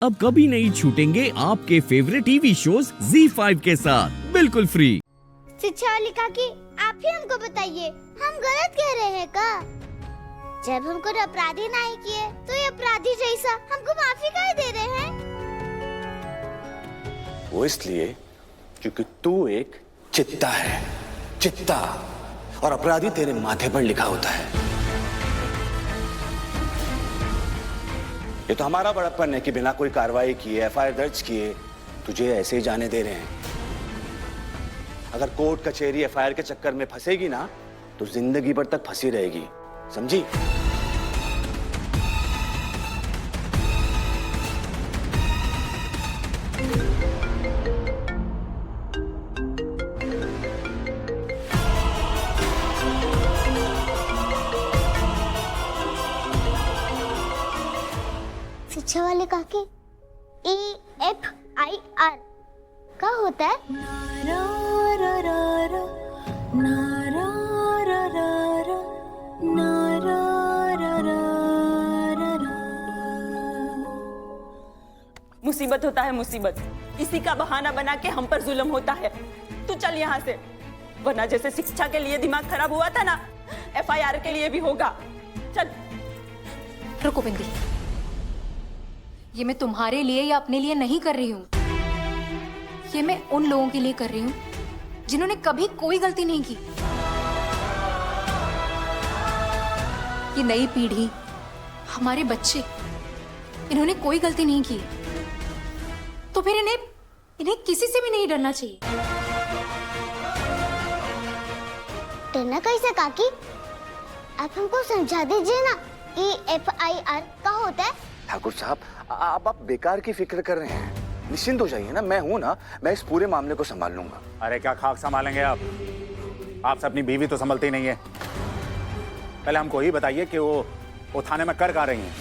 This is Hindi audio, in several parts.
अब कभी नहीं छूटेंगे आपके फेवरेट टीवी शोज ZEE5 के साथ बिल्कुल फ्री। शिक्षा वाली काकी, आप ही हमको बताइए, हम गलत कह रहे हैं का? जब हमको अपराधी नहीं किए तो ये अपराधी जैसा हमको माफी काहे दे रहे हैं? वो इसलिए क्योंकि तू एक चित्ता है, चित्ता, और अपराधी तेरे माथे पर लिखा होता है। ये तो हमारा बड़प्पन है कि बिना कोई कार्रवाई किए, FIR दर्ज किए तुझे ऐसे ही जाने दे रहे हैं। अगर कोर्ट कचहरी FIR के चक्कर में फंसेगी ना तो जिंदगी भर तक फंसी रहेगी, समझी? शिक्षा वाली काकी, EFIR क्या होता है? मुसीबत होता है मुसीबत, इसी का बहाना बना के हम पर जुल्म होता है। तू चल यहाँ से, वरना जैसे शिक्षा के लिए दिमाग खराब हुआ था ना, FIR के लिए भी होगा। चल। रुको बिंदी, ये मैं तुम्हारे लिए या अपने लिए नहीं कर रही हूँ। ये मैं उन लोगों के लिए कर रही हूँ जिन्होंने कभी कोई गलती नहीं की। ये नई पीढ़ी, हमारे बच्चे, इन्होंने कोई गलती नहीं की, तो फिर इन्हें किसी से भी नहीं डरना चाहिए। डरना कैसे काकी? आप हमको समझा दीजिए ना, EFIR क्या होता है? ठाकुर साहब, आप बेकार की फिक्र कर रहे हैं। निश्चिंत हो जाइए ना, मैं हूं ना, मैं इस पूरे मामले को संभाल लूंगा। अरे क्या खाक संभालेंगे आप अपनी बीवी तो संभलती ही नहीं है। पहले हमको ही बताइए कि वो थाने में कर रही हैं।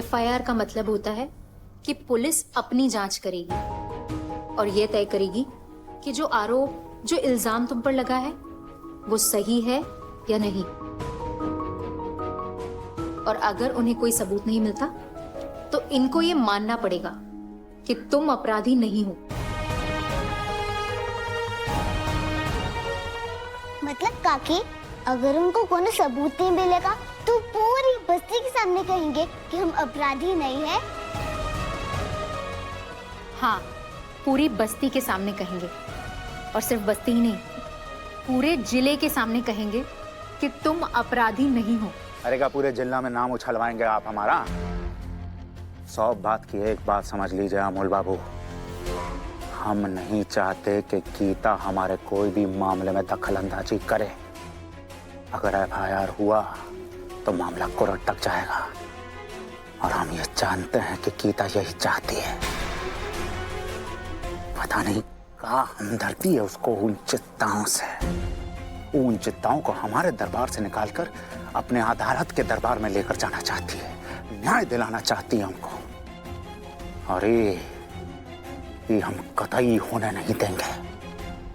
FIR का मतलब होता है कि पुलिस अपनी जांच करेगी और ये तय करेगी कि जो आरोप, जो इल्जाम तुम पर लगा है वो सही है या नहीं। और अगर उन्हें कोई सबूत नहीं मिलता तो इनको ये मानना पड़ेगा कि तुम अपराधी नहीं हो। मतलब काकी, अगर उनको कोई सबूत नहीं मिलेगा तो पूरी बस्ती के सामने कहेंगे कि हम अपराधी नहीं है? हाँ, पूरी बस्ती के सामने कहेंगे, और सिर्फ बस्ती ही नहीं, पूरे जिले के सामने कहेंगे कि तुम अपराधी नहीं हो। अरे क्या पूरे जिला में नाम उछलवाएंगे आप हमारा? 100 बात की एक बात समझ लीजिए अमोल बाबू, हम नहीं चाहते कि गीता हमारे कोई भी मामले में दखल अंदाजी करे। अगर FIR हुआ तो मामला कोर्ट तक जाएगा, और हम ये जानते हैं कि गीता यही चाहती है। पता नहीं क्या हमदर्दी है उसको उन चित्ताओं से। उन चित्ताओं को हमारे दरबार से निकालकर अपने अदालत के दरबार में लेकर जाना चाहती है, न्याय दिलाना चाहती है हमको, और ये हम कतई होने नहीं देंगे।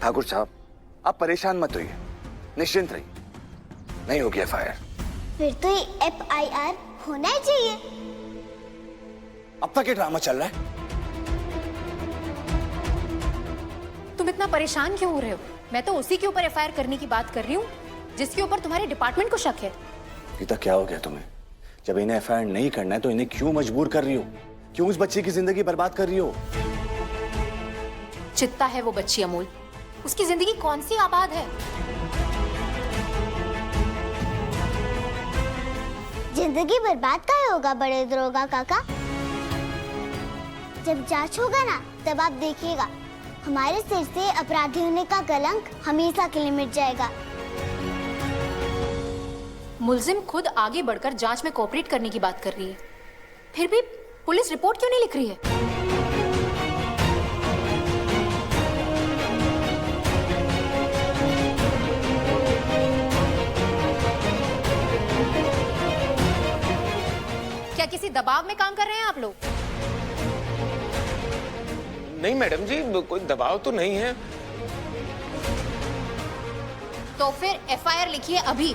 ठाकुर साहब, आप परेशान मत होइए, निश्चिंत रहिए, नहीं होगी FIR। फिर तो ये FIR होना ही चाहिए। अब तक ये ड्रामा चल रहा है। तुम इतना परेशान क्यों हो रहे हो? मैं तो उसी के ऊपर FIR करने की बात कर रही हूँ जिसके ऊपर तुम्हारे डिपार्टमेंट को शक है। गीता, क्या हो गया तुम्हें? जब इन्हें FIR नहीं करना है तो इन्हें क्यों मजबूर कर रही हो? क्यों उस बच्चे की जिंदगी बर्बाद कर रही हो? चित्ता है वो बच्ची अमोल, उसकी जिंदगी कौन सी आबाद है? जिंदगी बर्बाद काहे होगा बड़े दरोगा काका? जब जांच होगा ना तब आप देखिएगा, हमारे सिर से अपराधी होने का कलंक हमेशा के लिए मिट जाएगा। मुल्जिम खुद आगे बढ़कर जांच में कोऑपरेट करने की बात कर रही है, फिर भी पुलिस रिपोर्ट क्यों नहीं लिख रही है? क्या किसी दबाव में काम कर रहे हैं आप लोग? नहीं मैडम जी, कोई दबाव तो नहीं है। तो फिर FIR लिखिए अभी,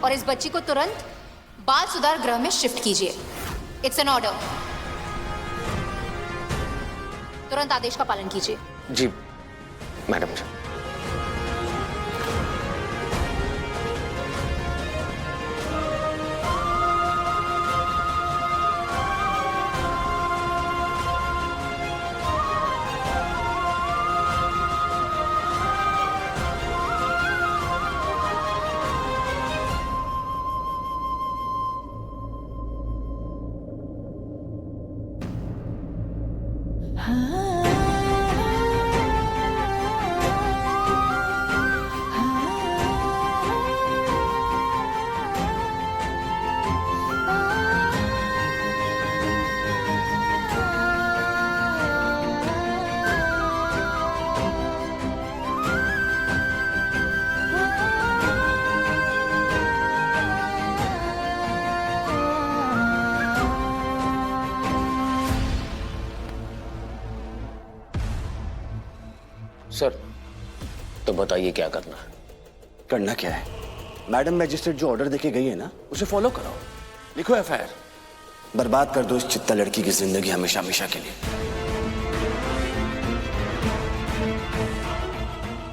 और इस बच्ची को तुरंत बाल सुधार गृह में शिफ्ट कीजिए। It's an order. तुरंत आदेश का पालन कीजिए। जी मैडम जी। सर तो बताइए क्या करना है? करना क्या है? मैडम मैजिस्ट्रेट जो ऑर्डर देके गई है ना, उसे फॉलो करो। लिखो एफआईआर। बर्बाद कर दो इस चित्ता लड़की की जिंदगी हमेशा हमेशा के लिए।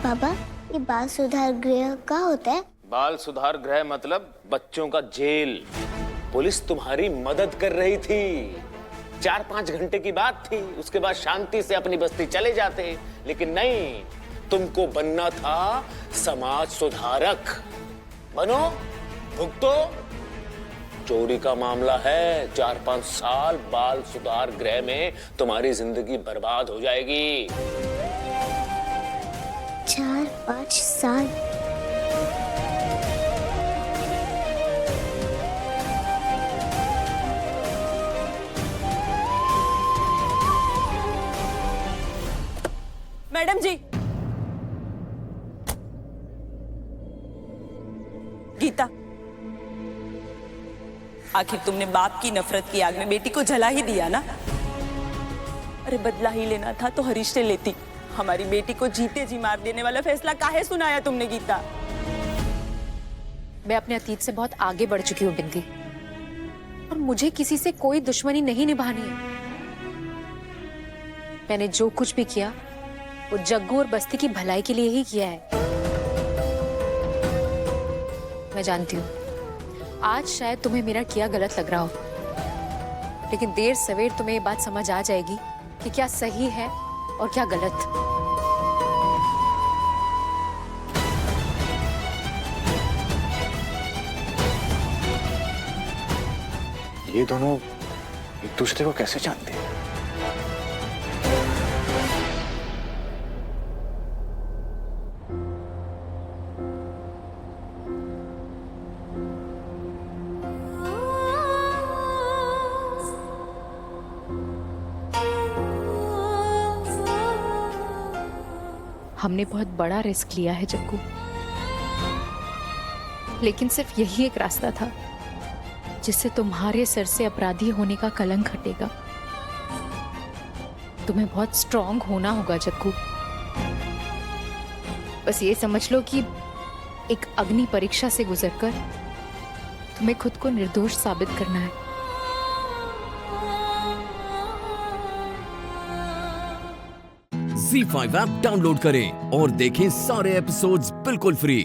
पापा, ये बाल सुधार गृह क्या होता है? बाल सुधार गृह मतलब बच्चों का जेल। पुलिस तुम्हारी मदद कर रही थी। 4-5 घंटे की बात थी, उसके बाद शांति से अपनी बस्ती चले जाते, लेकिन नहीं, तुमको बनना था समाज सुधारक। बनो, भुगतो। चोरी का मामला है, 4-5 साल बाल सुधार गृह में तुम्हारी जिंदगी बर्बाद हो जाएगी। 4-5 साल? मैडम जी, गीता, आखिर तुमने बाप की नफरत की आग में बेटी को जला ही दिया ना। अरे बदला ही लेना था तो हरीश से लेती। हमारी बेटी को जीते जी मार देने वाला फैसला काहे सुनाया तुमने गीता? मैं अपने अतीत से बहुत आगे बढ़ चुकी हूँ बिंदी, और मुझे किसी से कोई दुश्मनी नहीं निभानी है। मैंने जो कुछ भी किया वो जग्गू और बस्ती की भलाई के लिए ही किया है। मैं जानती हूँ आज शायद तुम्हें मेरा किया गलत लग रहा हो, लेकिन देर सवेर तुम्हें ये बात समझ आ जाएगी कि क्या सही है और क्या गलत। ये दोनों एक दूसरे को कैसे जानते हैं? हमने बहुत बड़ा रिस्क लिया है जग्गू, लेकिन सिर्फ यही एक रास्ता था जिससे तुम्हारे सर से अपराधी होने का कलंक हटेगा। तुम्हें बहुत स्ट्रांग होना होगा जग्गू। बस ये समझ लो कि एक अग्नि परीक्षा से गुजरकर तुम्हें खुद को निर्दोष साबित करना है। ZEE5 ऐप डाउनलोड करें और देखें सारे एपिसोड्स बिल्कुल फ्री।